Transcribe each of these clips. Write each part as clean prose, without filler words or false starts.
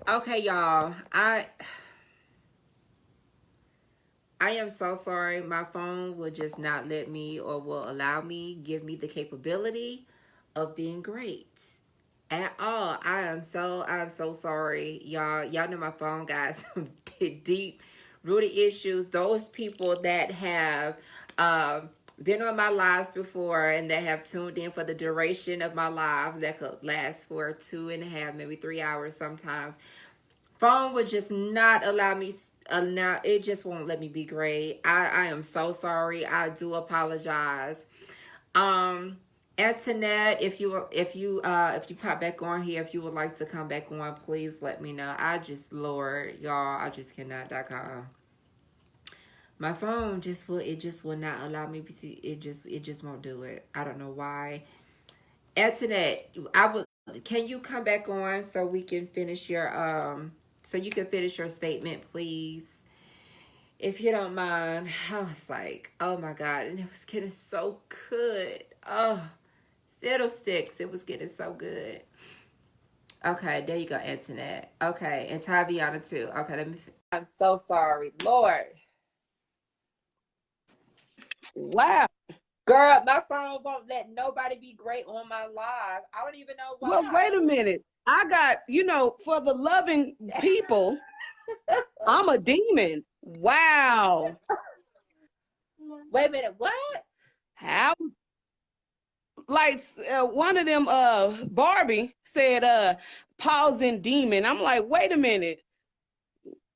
Okay, y'all. I am so sorry. My phone will just not let me or will allow me, give me the capability of being great at all. I am so sorry, y'all. Y'all know my phone got some deep rooted issues. Those people that have been on my lives before and that have tuned in for the duration of my lives that could last for 2.5, maybe 3 hours sometimes. Phone would just not allow me. Now it just won't let me be great. I am so sorry. I do apologize. Um, Antoinette, if you pop back on here, if you would like to come back on, please let me know. I just, Lord, y'all, I just cannot. My phone just will not allow me to see it just won't do it. I don't know why. Antoinette, I would can you come back on so we can finish your so you can finish your statement, please? If you don't mind. I was like, oh my God, and it was getting so good. Oh, fiddlesticks, it was getting so good. Okay, there you go, Antoinette. Okay, and Taviana too. Okay, I'm so sorry, Lord. Wow. Girl, my phone won't let nobody be great on my live. I don't even know Well, wait why. a minute. I got, for the loving people, I'm a demon. Wow. Wait a minute, what? How, like, one of them, Barbie said, pausing demon. I'm like, wait a minute.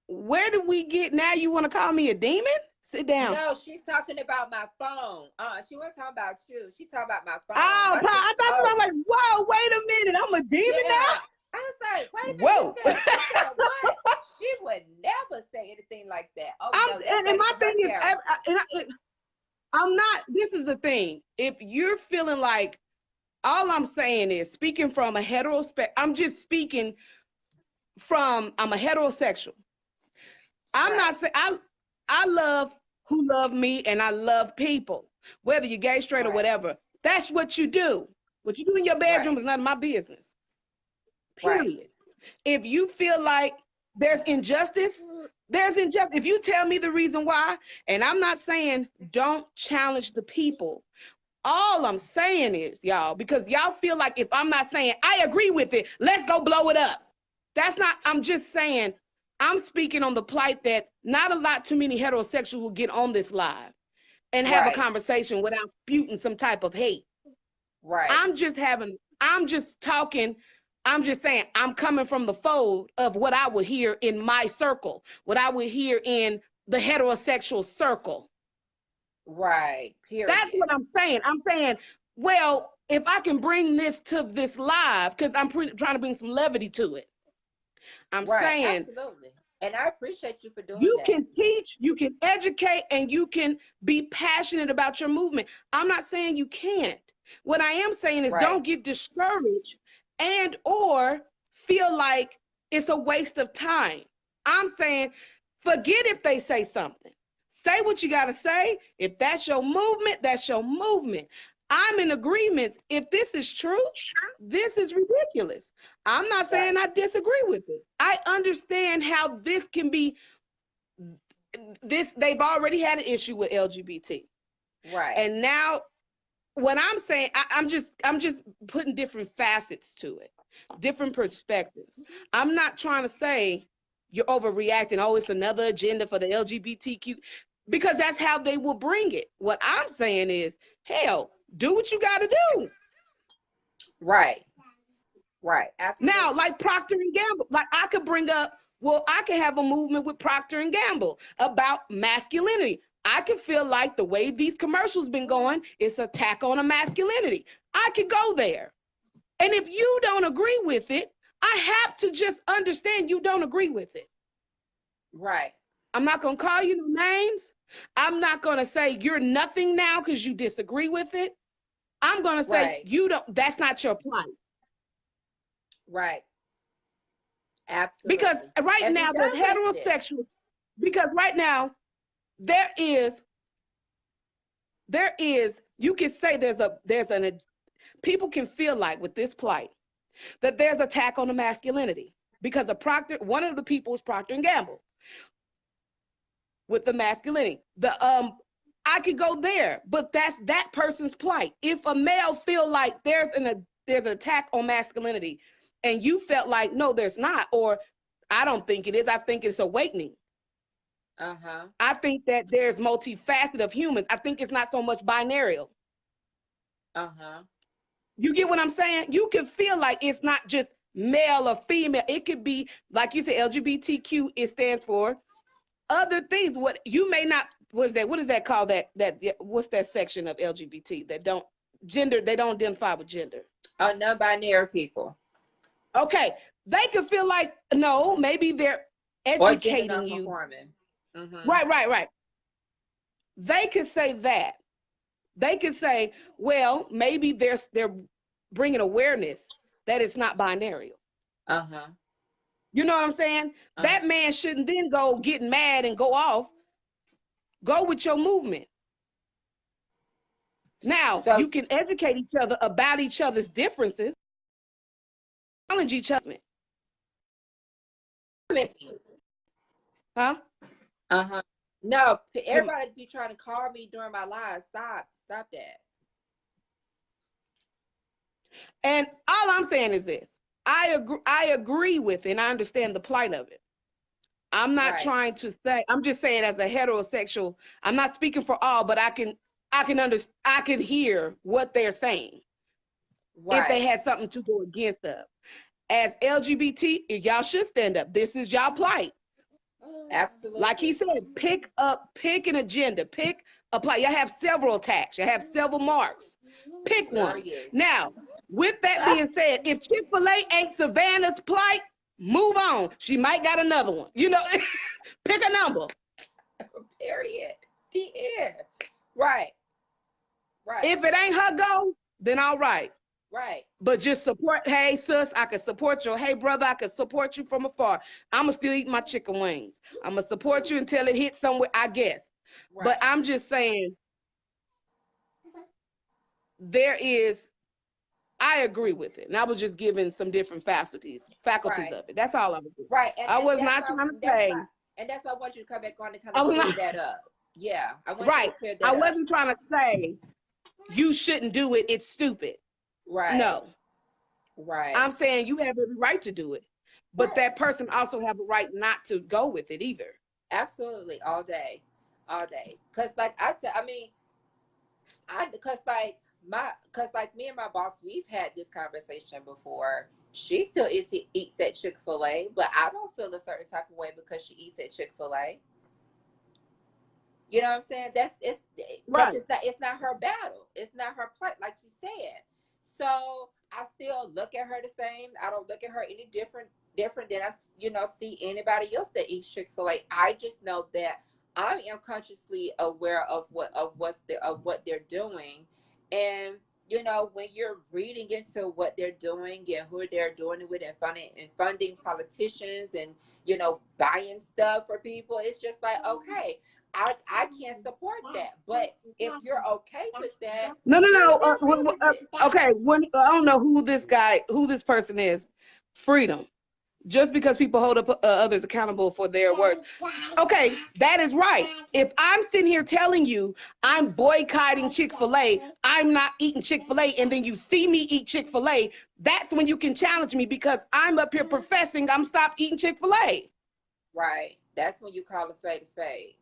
Where did we get, now you want to call me a demon? Sit down. No, she's talking about my phone. She wasn't talking about you. She talking about my phone. Oh, I said, I thought, oh, I'm like, whoa, wait a minute. I'm a demon yeah. I was like, wait a minute, now? you Whoa. said, I said, what? She would never say anything like that. Oh, no, that's And not my even her thing is, character. I'm not, this is the thing. If you're feeling like, all I'm saying is speaking from a I'm just speaking from, I'm a heterosexual. I'm Right, not saying, I love who love me and I love people, whether you're gay, straight, or right, whatever. That's what you do. What you do in your bedroom right, is none of my business, right, period. If you feel like there's injustice, there's injustice. If you tell me the reason why, and I'm not saying don't challenge the people. All I'm saying is, y'all, because y'all feel like if I'm not saying I agree with it, let's go blow it up. That's not, I'm just saying, I'm speaking on the plight that not a lot too many heterosexuals will get on this live and have a right, conversation without spewing some type of hate. right, I'm just talking, I'm just saying, I'm coming from the fold of what I would hear in my circle, what I would hear in the heterosexual circle. right, That's period. what I'm saying. I'm saying, well, if I can bring this to this live, because I'm trying to bring some levity to it, I'm Right, saying absolutely. And I appreciate you for doing you that. can teach, you can educate, and you can be passionate about your movement. I'm not saying you can't. What I am saying is Right, don't get discouraged and or feel like it's a waste of time. I'm saying forget if they say something. Say what you got to say. If that's your movement, that's your movement. I'm in agreement. If this is true, this is ridiculous. I'm not saying right, I disagree with it. I understand how this can be, they've already had an issue with LGBT. right, And now what I'm saying, I'm just putting different facets to it, different perspectives. I'm not trying to say you're overreacting. Oh, it's another agenda for the LGBTQ, because that's how they will bring it. What I'm saying is, hell, do what you got to do. right, right, Now, absolutely. like Procter and Gamble, like I could bring up, well, I could have a movement with Procter and Gamble about masculinity. I could feel like the way these commercials been going, it's an attack on a masculinity. I could go there. And if you don't agree with it, I have to just understand you don't agree with it. Right, I'm not going to call you no names. I'm not going to say you're nothing now because you disagree with it. I'm going to say right, you don't, that's not your plight. right, Because absolutely. right And be now, done the with it. heterosexual, because right now, there is, you can say people can feel like with this plight that there's attack on the masculinity. because one of the people is Procter and Gamble with the masculinity. I could go there, but that's that person's plight. If a male feel like there's an attack on masculinity, and you felt like no, there's not, or I don't think it is. I think it's awakening. I think that there's multifaceted of humans. I think it's not so much binary. You get what I'm saying? You can feel like it's not just male or female. It could be, like you said, LGBTQ, it stands for other things. What you may not, what is that called? What's that section of LGBT that don't identify with gender? Non-binary people. Okay. They could feel like, no, maybe they're educating you. Right. They could say that. They could say, well, maybe they're bringing awareness that it's not binary. You know what I'm saying? That man shouldn't then go get mad and go off. Go with your movement. Now, you can educate each other about each other's differences, challenge each other. Huh? No, everybody be trying to call me during my live. Stop that. And all I'm saying is this. I agree with it, and I understand the plight of it. I'm not trying to say, I'm just saying as a heterosexual, I'm not speaking for all, but I can hear what they're saying. If they had something to go against us. As LGBT, y'all should stand up. This is y'all plight. Absolutely. Like he said, pick an agenda, pick a plight. Y'all have several attacks, you have several marks. Pick one. Now, with that being said, if Chick-Fil-A ain't Savannah's plight, move on. She might got another one. You know, pick a number. Period. The end. Right. If it ain't her go, then all right. Right. But just support. Hey, sis, I can support you. Hey, brother, I can support you from afar. I'm going to still eat my chicken wings. I'm going to support you until it hits somewhere, I guess. Right. But I'm just saying, I agree with it. And I was just giving some different faculties of it. That's all I was doing. Right. I was not trying to say. And that's why I want you to come back on and kind of clear that up. Yeah. I want you to clear that up. I wasn't trying to say you shouldn't do it. It's stupid. Right. No. Right. I'm saying you have every right to do it. But that person also have a right not to go with it either. Absolutely. All day. Because like I said, I mean, because like me and my boss, we've had this conversation before. She still eats at Chick-Fil-A, but I don't feel a certain type of way because she eats at Chick-Fil-A. You know what I'm saying? It's not her battle. It's not her plight, like you said. So I still look at her the same. I don't look at her any different than I, see anybody else that eats Chick-Fil-A. I just know that I am consciously aware of what they're doing, and when you're reading into what they're doing and who they're doing it with, and funding politicians, and buying stuff for people, it's just like, okay, I can't support that. But if you're okay with that, no. Okay, I don't know who this person is. Freedom. Just because people hold up others accountable for their words. Okay, that is right. If I'm sitting here telling you I'm boycotting Chick-Fil-A, I'm not eating Chick-Fil-A, and then you see me eat Chick-Fil-A, that's when you can challenge me, because I'm up here professing I'm stopped eating Chick-Fil-A. Right. That's when you call a spade a spade.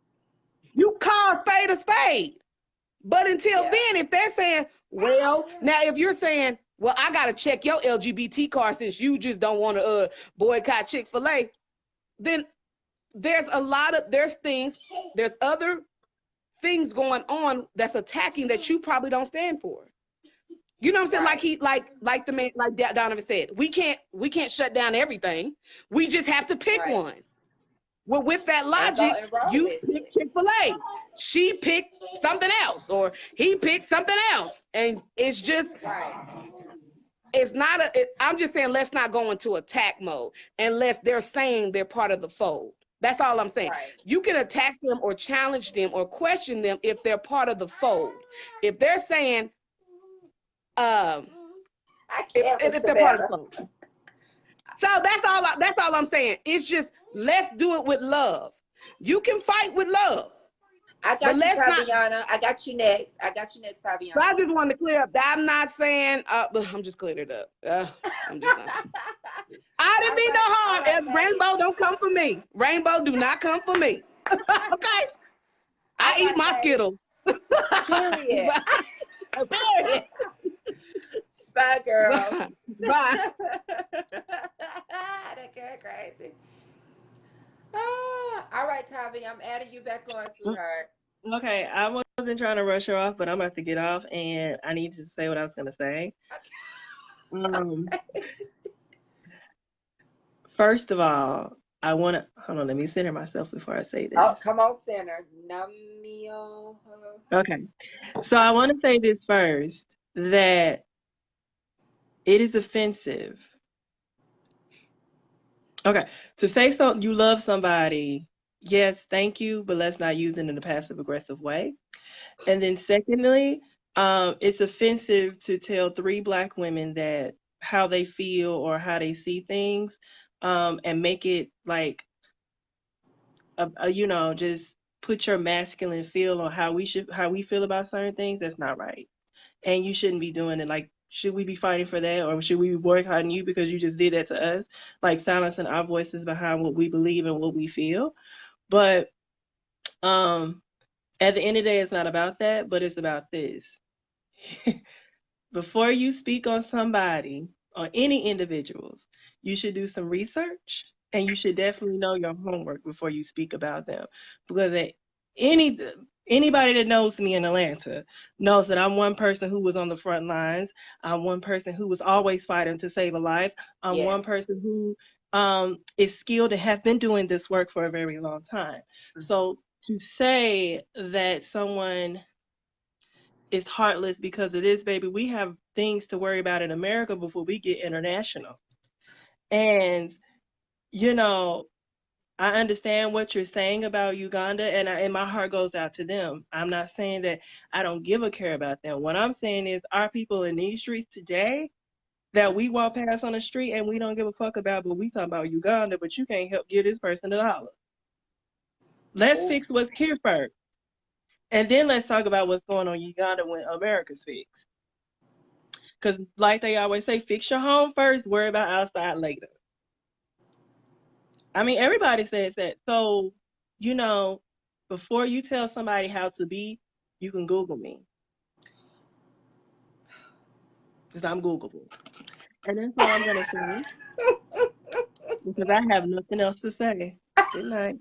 You call a spade a spade. But until then, if they're saying, well, now if you're saying, well, I got to check your LGBT card since you just don't want to boycott Chick-Fil-A, then there's other things going on that's attacking that you probably don't stand for. You know what I'm saying? Right. Like the man, like Donovan said, we can't shut down everything. We just have to pick one. Well, with that logic, you pick Chick-Fil-A. She picked something else, or he picked something else. And it's just, it's not I'm just saying, let's not go into attack mode unless they're saying they're part of the fold. That's all I'm saying. Right. You can attack them or challenge them or question them if they're part of the fold. If they're saying, if they're part of the fold. So that's all I'm saying. It's just let's do it with love. You can fight with love, I but got you, let's not. Taviana. I got you next. I got you next, But I Taviana. just wanted to clear up that I'm not saying. I'm just clearing it up. I'm just not. I didn't mean no All harm. right, Tavi. Rainbow don't come for me. Rainbow do not come for me. Okay. I All eat right, my Tavi. Skittles. Period. Period. Bye, girl. Bye. Bye. That girl crazy. Ah, all right, Tavi. I'm adding you back on, sweetheart. Okay, I wasn't trying to rush her off, but I'm about to get off, and I need to say what I was gonna say. Um, First of all, I want to hold on. Let me center myself before I say Oh, this. come on, center. Namio. Okay, so I want to say this first that it is offensive. Okay, to say so you love somebody, yes, thank you, but let's not use it in a passive aggressive way. And then secondly, it's offensive to tell three black women that how they feel or how they see things, and make it like just put your masculine feel on how we feel about certain things. That's not right, and you shouldn't be doing it. Like, should we be fighting for that, or should we be boycotting you because you just did that to us? Like silencing our voices behind what we believe and what we feel. But um, at the end of the day, it's not about that, but it's about this. Before you speak on somebody or any individuals, you should do some research and you should definitely know your homework before you speak about them. Because any anybody that knows me in Atlanta knows that I'm one person who was on the front lines. I'm one person who was always fighting to save a life. I'm one Yes. person who is skilled and have been doing this work for a very long time. Mhm. So to say that someone is heartless because of this, baby. We have things to worry about in America before we get international. And, you know, I understand what you're saying about Uganda, and my heart goes out to them. I'm not saying that I don't give a care about them. What I'm saying is, our people in these streets today that we walk past on the street and we don't give a fuck about, but we talk about Uganda, but you can't help give this person $1. Let's Oh, fix what's here first, and then let's talk about what's going on in Uganda when America's fixed. Because, like they always say, fix your home first, worry about outside later. I mean, everybody says that. So, you know, before you tell somebody how to be, you can Google me because I'm Googleable. And that's all I'm going to say because I have nothing else to say. Good night.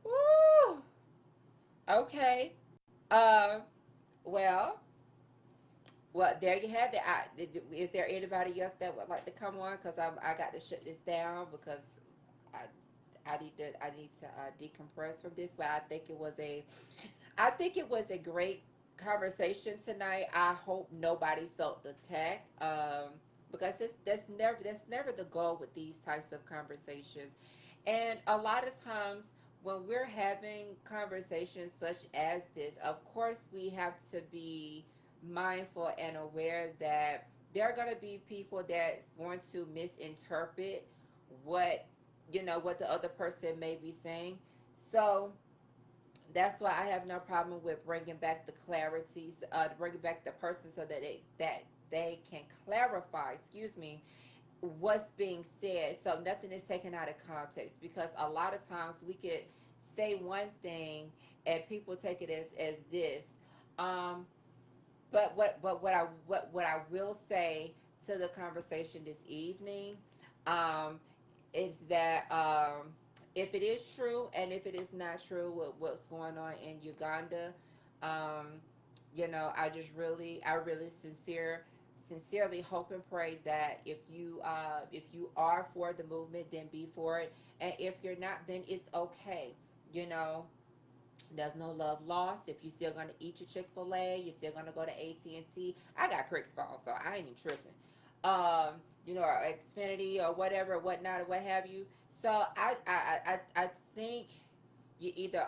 woo. Okay. Uh, well, well, there you have it. Is there anybody else that would like to come on? Because I got to shut this down because I I need to decompress from this. But I think it was a great conversation tonight. I hope nobody felt attacked. Because that's never the goal with these types of conversations. And a lot of times when we're having conversations such as this, of course we have to be mindful and aware that there are going to be people that's going to misinterpret what what the other person may be saying. So that's why I have no problem with bringing back the clarity, bringing back the person so that they can clarify. Excuse me, what's being said, so nothing is taken out of context. Because a lot of times we could say one thing and people take it as this. Um, but what I will say to the conversation this evening, um, is that if it is true and if it is not true with what's going on in Uganda, um, I really sincerely hope and pray that if you are for the movement, then be for it, and if you're not, then it's okay. You know, there's no love lost. If you're still gonna eat your Chick-Fil-A, you're still gonna go to AT&T. I got cricket phone, so I ain't even tripping. Or Xfinity or whatever, whatnot, or what have you. So I think you either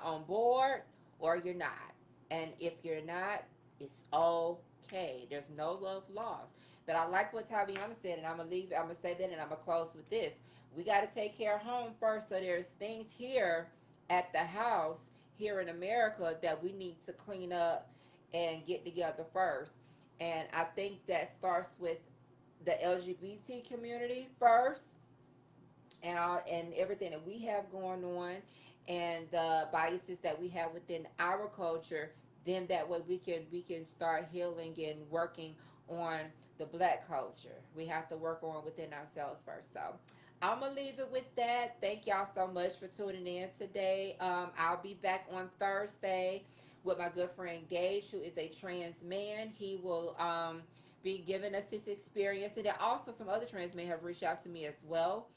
on board or you're not. And if you're not, it's okay. There's no love lost. But I like what Taviana said, and I'm gonna leave. I'm gonna say that, and I'm gonna close with this. We got to take care of home first. So there's things here at the house here in America that we need to clean up and get together first. And I think that starts with the LGBT community first, and everything that we have going on, and the biases that we have within our culture. Then that way we can start healing and working on the black culture. We have to work on within ourselves first. So I'm gonna leave it with that. Thank y'all so much for tuning in today. I'll be back on Thursday with my good friend Gage, who is a trans man. He will be giving us his experience, and then also some other trans men have reached out to me as well,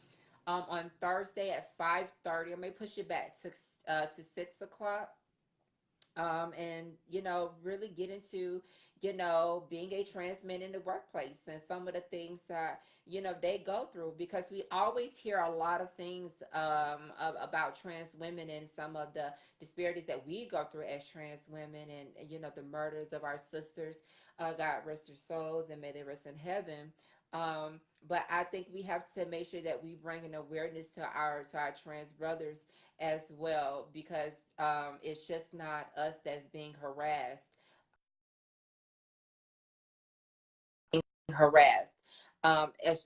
on Thursday at 5:30. I may push it back to 6 o'clock. And really get into being a trans man in the workplace and some of the things that they go through, because we always hear a lot of things about trans women and some of the disparities that we go through as trans women, and the murders of our sisters. God rest their souls and may they rest in heaven. But I think we have to make sure that we bring an awareness to our trans brothers as well, because it's just not us that's being harassed,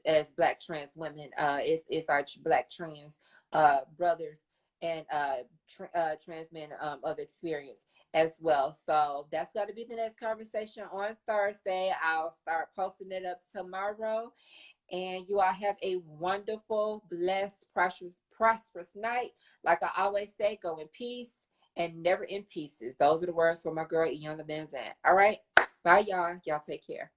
as black trans women. It's our black trans brothers and trans men of experience as well. So that's got to be the next conversation on Thursday. I'll start posting it up tomorrow. And you all have a wonderful, blessed, prosperous night. Like I always say, go in peace and never in pieces. Those are the words from my girl, Iyanla Vanzant. All right. Bye, y'all. Y'all take care.